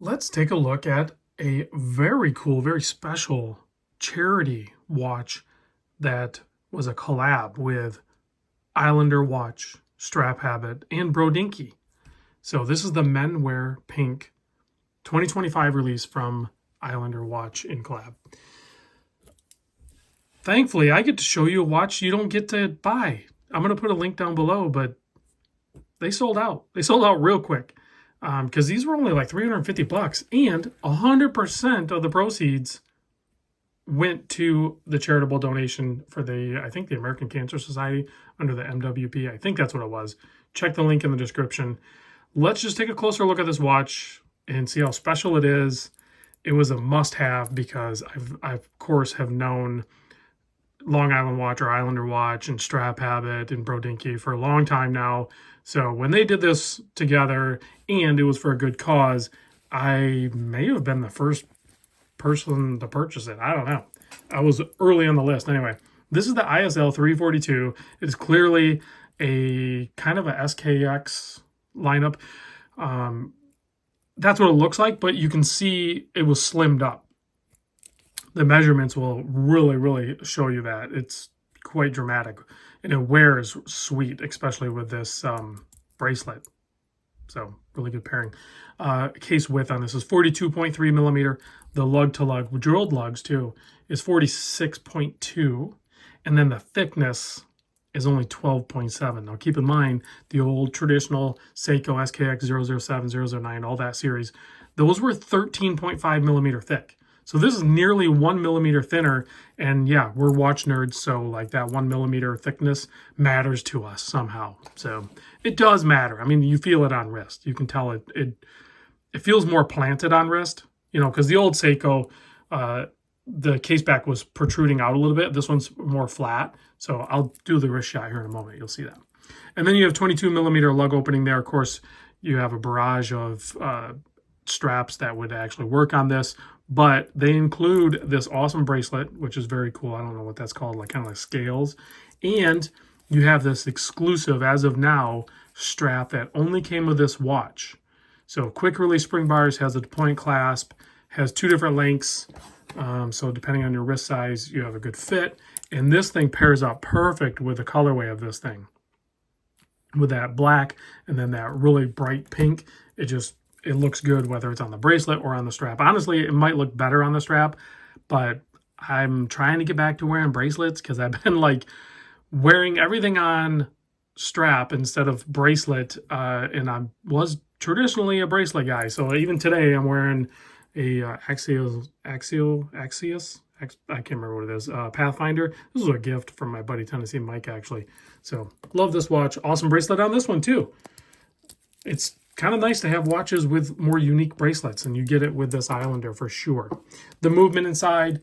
Let's take a look at a very cool, very special charity watch that was a collab with Islander Watch, StrapHabit, and Brodinkee. So this is the Men Wear Pink 2025 release from Islander Watch in collab. Thankfully, I get to show you a watch you don't get to buy. I'm going to put a link down below, but they sold out. They sold out real quick. Because these were only like 350 bucks, and 100% of the proceeds went to the charitable donation for I think the American Cancer Society under the MWP. I think that's what it was. Check the link in the description. Let's just take a closer look at this watch and see how special it is. It was a must-have because I of course have known Long Island Watch or Islander Watch and StrapHabit and Brodinkee for a long time now. So when they did this together and it was for a good cause, I may have been the first person to purchase it. I don't know. I was early on the list. Anyway, this is the ISL-342. It is clearly a kind of a SKX lineup. That's what it looks like, but you can see it was slimmed up. The measurements will really show you that. It's quite dramatic. And it wears sweet, especially with this bracelet. So really good pairing. Case width on this is 42.3 millimeter. The lug-to-lug, drilled lugs too, is 46.2. And then the thickness is only 12.7. Now keep in mind, the old traditional Seiko SKX 007, 009, all that series, those were 13.5 millimeter thick. So this is nearly 1 millimeter thinner, and yeah, we're watch nerds, so like that 1 millimeter thickness matters to us somehow. So it does matter. I mean, you feel it on wrist. You can tell it feels more planted on wrist, you know, because the old Seiko, the caseback was protruding out a little bit. This one's more flat. So I'll do the wrist shot here in a moment. You'll see that. And then you have 22 millimeter lug opening there. Of course, you have a barrage of straps that would actually work on this, but they include this awesome bracelet, which is very cool. I don't know what that's called, like kind of like scales. And you have this exclusive, as of now, strap that only came with this watch. So quick release spring bars, has a deployment clasp, has two different lengths. So depending on your wrist size, you have a good fit. And this thing pairs up perfect with the colorway of this thing. With that black and then that really bright pink, it looks good whether it's on the bracelet or on the strap. Honestly, it might look better on the strap, but I'm trying to get back to wearing bracelets because I've been like wearing everything on strap instead of bracelet, and I was traditionally a bracelet guy. So even today I'm wearing a Axios, I can't remember what it is, Pathfinder. This was a gift from my buddy Tennessee Mike, actually. So love this watch. Awesome bracelet on this one too. It's kind of nice to have watches with more unique bracelets, and you get it with this Islander for sure. The movement inside,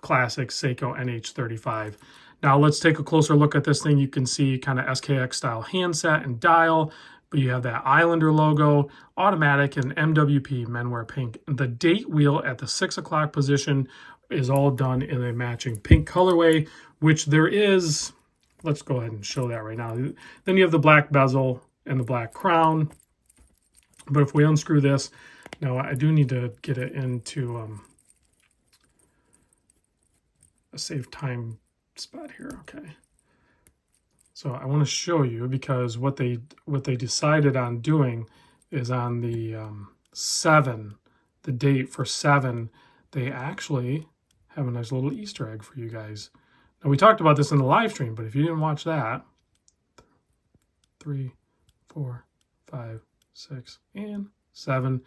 classic Seiko NH35. Now let's take a closer look at this thing. You can see kind of SKX style handset and dial, but you have that Islander logo, automatic, and MWP Men Wear Pink. The date wheel at the 6 o'clock position is all done in a matching pink colorway, which there is. Let's go ahead and show that right now. Then you have the black bezel and the black crown. But if we unscrew this, now I do need to get it into a save time spot here. Okay. So I want to show you, because what they decided on doing is on the 7, the date for 7, they actually have a nice little Easter egg for you guys. Now we talked about this in the live stream, but if you didn't watch that, 3, 4, 5, 6, and 7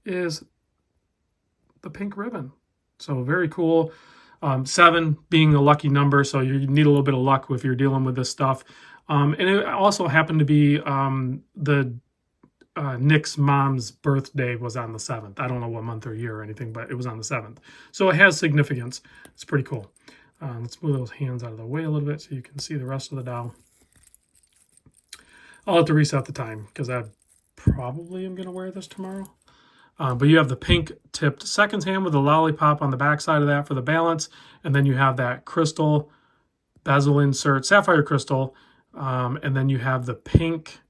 is the pink ribbon. So very cool. 7 being a lucky number, so you need a little bit of luck if you're dealing with this stuff. And it also happened to be Nick's mom's birthday was on the 7th. I don't know what month or year or anything, but it was on the 7th. So it has significance. It's pretty cool. Let's move those hands out of the way a little bit so you can see the rest of the dial. I'll have to reset the time because I probably am going to wear this tomorrow. But you have the pink tipped seconds hand with a lollipop on the back side of that for the balance. And then you have that crystal bezel insert, sapphire crystal. And then you have the pink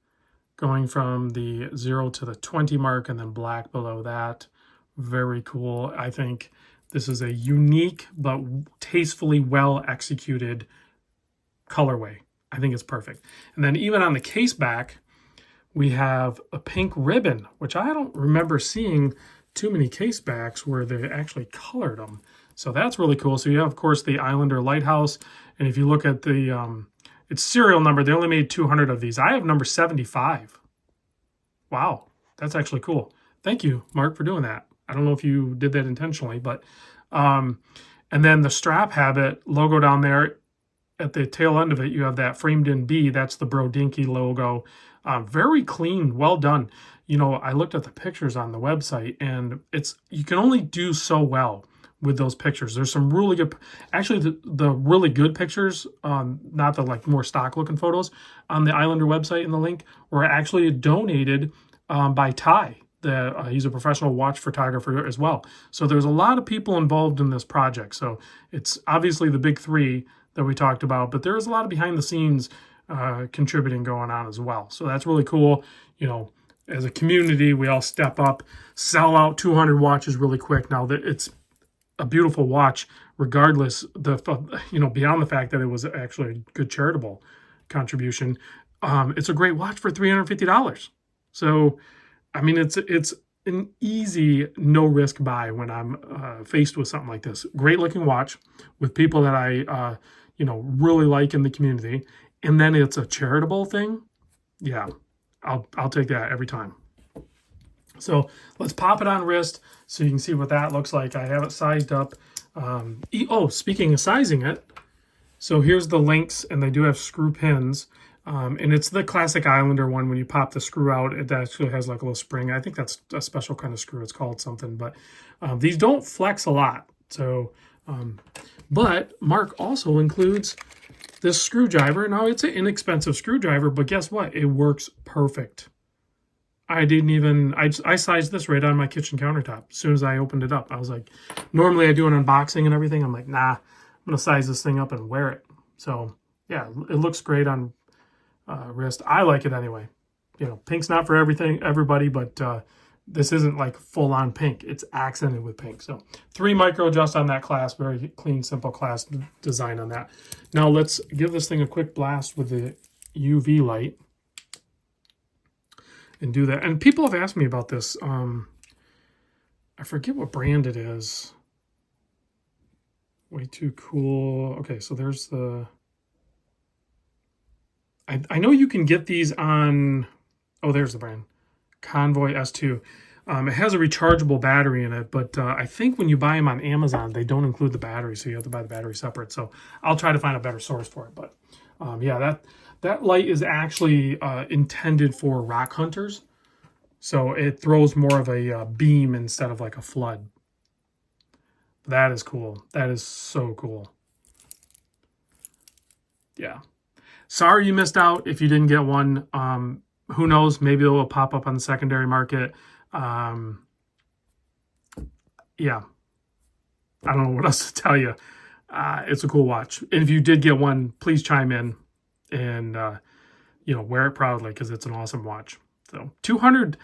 going from the 0 to the 20 mark and then black below that. Very cool. I think this is a unique but tastefully well executed colorway. I think it's perfect. And then even on the case back, we have a pink ribbon, which I don't remember seeing too many case backs where they actually colored them. So that's really cool. So you have, of course, the Islander Lighthouse. And if you look at the, its serial number, they only made 200 of these. I have number 75. Wow, that's actually cool. Thank you, Mark, for doing that. I don't know if you did that intentionally, but, and then the StrapHabit logo down there, at the tail end of it, you have that framed in B. That's the Brodinkee logo. Very clean, well done. You know, I looked at the pictures on the website, and you can only do so well with those pictures. There's some really good, actually the really good pictures, not the like more stock looking photos on the Islander website in the link, were actually donated by Ty. He's a professional watch photographer as well. So there's a lot of people involved in this project. So it's obviously the big three that we talked about, but there's a lot of behind the scenes contributing going on as well. So that's really cool. You know, as a community, we all step up, sell out 200 watches really quick. Now that it's a beautiful watch, regardless, beyond the fact that it was actually a good charitable contribution, it's a great watch for $350. So, I mean, it's an easy, no-risk buy when I'm faced with something like this. Great looking watch with people that I, really like in the community. And then it's a charitable thing. Yeah, I'll take that every time. So let's pop it on wrist so you can see what that looks like. I have it sized up. Speaking of sizing it, so here's the links, and they do have screw pins. And it's the classic Islander one. When you pop the screw out, it actually has like a little spring. I think that's a special kind of screw. It's called something, but these don't flex a lot. So, but Mark also includes this screwdriver. Now, it's an inexpensive screwdriver, but guess what? It works perfect. I sized this right on my kitchen countertop as soon as I opened it up. I was like, normally I do an unboxing and everything. I'm like, nah, I'm going to size this thing up and wear it. So, yeah, it looks great on wrist. I like it anyway. You know, pink's not for everybody, but this isn't like full-on pink. It's accented with pink. So 3 micro just on that clasp. Very clean, simple clasp design on that. Now let's give this thing a quick blast with the UV light and do that. And people have asked me about this. I forget what brand it is. Way too cool. Okay, so there's the... I know you can get these on... Oh, there's the brand. Convoy S2. It has a rechargeable battery in it, but I think when you buy them on Amazon, they don't include the battery, so you have to buy the battery separate. So I'll try to find a better source for it. But yeah, that light is actually intended for rock hunters. So it throws more of a beam instead of like a flood. That is cool. That is so cool. Yeah. Sorry you missed out if you didn't get one. Who knows? Maybe it will pop up on the secondary market. Yeah. I don't know what else to tell you. It's a cool watch. And if you did get one, please chime in and, wear it proudly because it's an awesome watch. So 200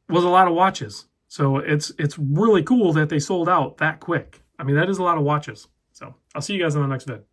was a lot of watches. So it's really cool that they sold out that quick. I mean, that is a lot of watches. So I'll see you guys in the next vid.